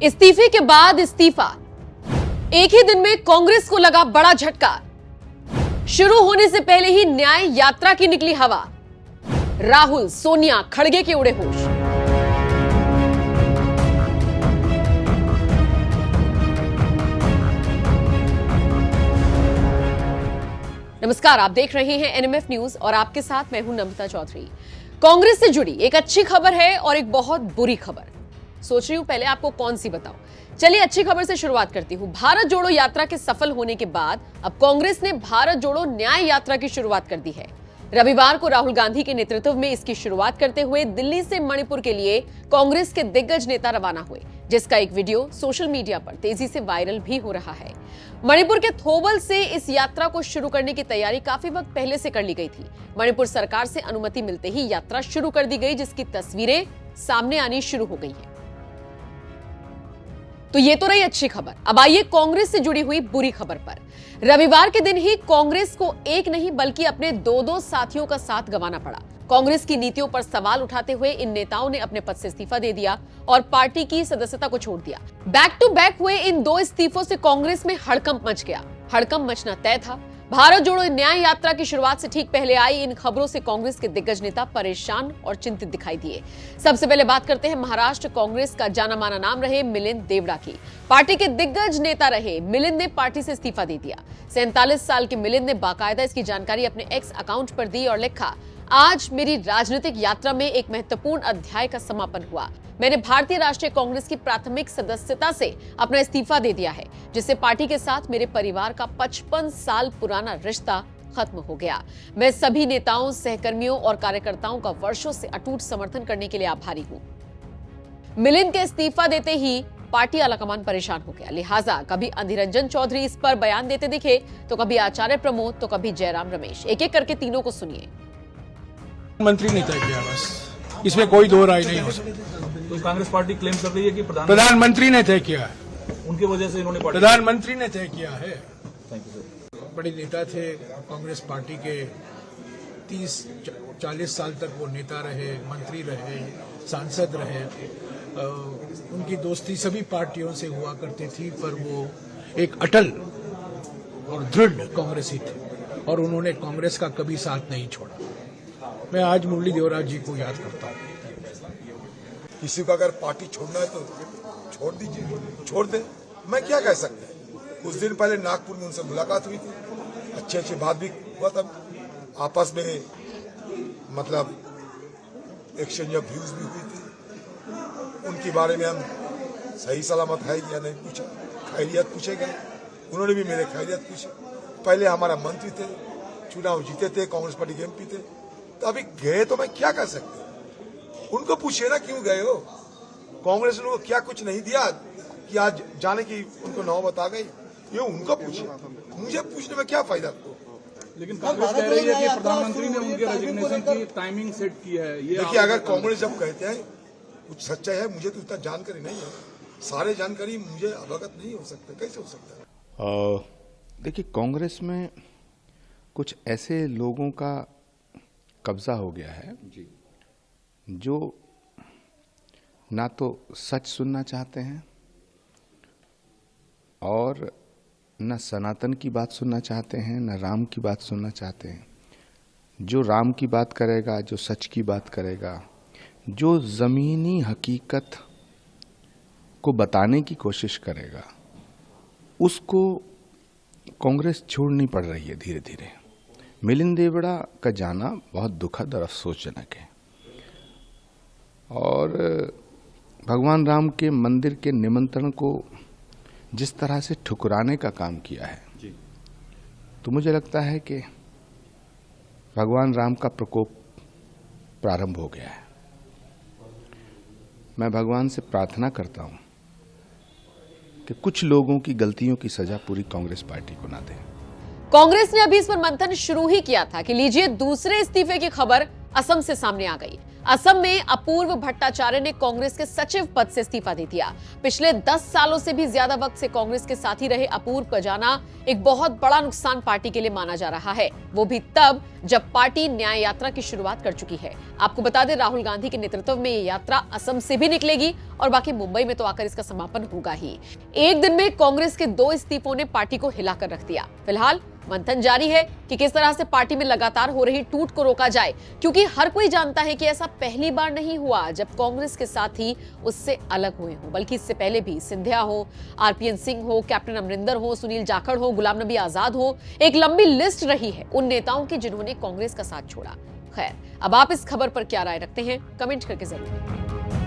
इस्तीफे के बाद इस्तीफा, एक ही दिन में कांग्रेस को लगा बड़ा झटका। शुरू होने से पहले ही न्याय यात्रा की निकली हवा। राहुल, सोनिया, खड़गे के उड़े होश। नमस्कार, आप देख रहे हैं एनएमएफ न्यूज और आपके साथ मैं हूं नमिता चौधरी। कांग्रेस से जुड़ी एक अच्छी खबर है और एक बहुत बुरी खबर। सोच रही हूं पहले आपको कौन सी बताऊं। चलिए अच्छी खबर से शुरुआत करती हूं। भारत जोड़ो यात्रा के सफल होने के बाद अब कांग्रेस ने भारत जोड़ो न्याय यात्रा की शुरुआत कर दी है। रविवार को राहुल गांधी के नेतृत्व में इसकी शुरुआत करते हुए दिल्ली से मणिपुर के लिए कांग्रेस के दिग्गज नेता रवाना हुए, जिसका एक वीडियो सोशल मीडिया पर तेजी से वायरल भी हो रहा है। मणिपुर के थोबल से इस यात्रा को शुरू करने की तैयारी काफी वक्त पहले से कर ली गई थी। मणिपुर सरकार से अनुमति मिलते ही यात्रा शुरू कर दी गई, जिसकी तस्वीरें सामने आनी शुरू हो गई हैं। तो ये तो रही अच्छी खबर। अब आइए कांग्रेस से जुड़ी हुई बुरी खबर पर। रविवार के दिन ही कांग्रेस को एक नहीं बल्कि अपने दो साथियों का साथ गंवाना पड़ा। कांग्रेस की नीतियों पर सवाल उठाते हुए इन नेताओं ने अपने पद से इस्तीफा दे दिया और पार्टी की सदस्यता को छोड़ दिया। बैक टू बैक हुए इन दो इस्तीफों से कांग्रेस में हड़कंप मच गया। हड़कंप मचना तय था। भारत जोड़ो न्याय यात्रा की शुरुआत से ठीक पहले आई इन खबरों से कांग्रेस के दिग्गज नेता परेशान और चिंतित दिखाई दिए। सबसे पहले बात करते हैं महाराष्ट्र कांग्रेस का जाना माना नाम रहे मिलिंद देवड़ा की। पार्टी के दिग्गज नेता रहे मिलिंद ने पार्टी से इस्तीफा दे दिया। 47 साल के मिलिंद ने बाकायदा इसकी जानकारी अपने एक्स अकाउंट पर दी और लिखा, आज मेरी राजनीतिक यात्रा में एक महत्वपूर्ण अध्याय का समापन हुआ। मैंने भारतीय राष्ट्रीय कांग्रेस की प्राथमिक सदस्यता से अपना इस्तीफा दे दिया है, जिससे पार्टी के साथ मेरे परिवार का 55 साल पुराना रिश्ता खत्म हो गया। मैं सभी नेताओं, सहकर्मियों और कार्यकर्ताओं का वर्षों से अटूट समर्थन करने के लिए आभारी हूं। मिलिंद के इस्तीफा देते ही पार्टी आलाकमान परेशान हो गया। लिहाजा कभी अधीर रंजन चौधरी इस पर बयान देते दिखे, तो कभी आचार्य प्रमोद, तो कभी जयराम रमेश। एक एक करके तीनों को सुनिए। मंत्री ने तय किया, बस इसमें कोई दो राय नहीं हो सकती। तो कांग्रेस पार्टी क्लेम कर रही है कि प्रधानमंत्री ने तय किया, उनकी वजह से इन्होंने प्रधानमंत्री ने तय किया है। Thank you sir. बड़े नेता थे कांग्रेस पार्टी के, 30-40 साल तक वो नेता रहे, मंत्री रहे, सांसद रहे। उनकी दोस्ती सभी पार्टियों से हुआ करती थी, पर वो एक अटल और दृढ़ कांग्रेसी थे और उन्होंने कांग्रेस का कभी साथ नहीं छोड़ा। मैं आज मुरली देवराज जी को याद करता हूँ। किसी को अगर पार्टी छोड़ना है तो छोड़ दीजिए, छोड़ दे। मैं क्या कह सकता है। कुछ दिन पहले नागपुर में उनसे मुलाकात हुई थी, अच्छी बात भी हुआ था, आपस में मतलब एक्सचेंज ऑफ व्यूज भी हुई थी। उनके बारे में हम सही सलामत है या नहीं पूछा, खैरियत पूछे गए, उन्होंने भी मेरे खैरियत पूछी। पहले हमारा मंत्री थे, चुनाव जीते थे, कांग्रेस पार्टी के एमपी थे, तो अभी गए तो मैं क्या कर सकते। उनको पूछिए ना क्यों गए हो। कांग्रेस ने क्या कुछ नहीं दिया कि आज जाने की उनको नौबत आ गई, ये उनको पूछिए, मुझे पूछने में क्या फायदा। लेकिन कांग्रेस कह रही है कि प्रधानमंत्री ने उनके रेजिग्नेशन की टाइमिंग सेट की है। ये देखिए, अगर कांग्रेस जब कहते हैं कुछ सच्चाई है, मुझे तो इतना जानकारी नहीं है, सारे जानकारी मुझे अवगत नहीं हो सकते, कैसे हो सकता है। देखिए, कांग्रेस में कुछ ऐसे लोगों का कब्जा हो गया है जो ना तो सच सुनना चाहते हैं और न सनातन की बात सुनना चाहते हैं, न राम की बात सुनना चाहते हैं। जो राम की बात करेगा, जो सच की बात करेगा, जो जमीनी हकीकत को बताने की कोशिश करेगा, उसको कांग्रेस छोड़नी पड़ रही है धीरे धीरे। मिलिंद देवड़ा का जाना बहुत दुखद और अफसोसजनक है और भगवान राम के मंदिर के निमंत्रण को जिस तरह से ठुकराने का काम किया है, तो मुझे लगता है कि भगवान राम का प्रकोप प्रारंभ हो गया है। मैं भगवान से प्रार्थना करता हूं कि कुछ लोगों की गलतियों की सजा पूरी कांग्रेस पार्टी को ना दे। कांग्रेस ने अभी इस पर मंथन शुरू ही किया था कि लीजिए दूसरे इस्तीफे की खबर असम से सामने आ गई। असम में अपूर्व भट्टाचार्य ने कांग्रेस के सचिव पद से इस्तीफा दे दिया। पिछले 10 सालों से भी ज्यादा वक्त से कांग्रेस के साथी रहे अपूर्व का जाना एक बहुत बड़ा नुकसान पार्टी के लिए माना जा रहा है, वो भी तब जब पार्टी न्याय यात्रा की शुरुआत कर चुकी है। आपको बता दें, राहुल गांधी के नेतृत्व में ये यात्रा असम से भी निकलेगी और बाकी मुंबई में तो आकर इसका समापन होगा ही। एक दिन में कांग्रेस के 2 इस्तीफों ने पार्टी को हिलाकर रख दिया। फिलहाल मंथन जारी है कि किस तरह से पार्टी में लगातार हो रही टूट को रोका जाए, क्योंकि हर कोई जानता है कि ऐसा पहली बार नहीं हुआ जब कांग्रेस के साथी उससे अलग हुए हों, बल्कि इससे पहले भी सिंधिया हो, आरपीएन सिंह हो, कैप्टन अमरिंदर हो, सुनील जाखड़ हो, गुलाम नबी आजाद हो, एक लंबी लिस्ट रही है उन नेताओं की जिन्होंने कांग्रेस का साथ छोड़ा। खैर, अब आप इस खबर पर क्या राय रखते हैं, कमेंट करके जरूर।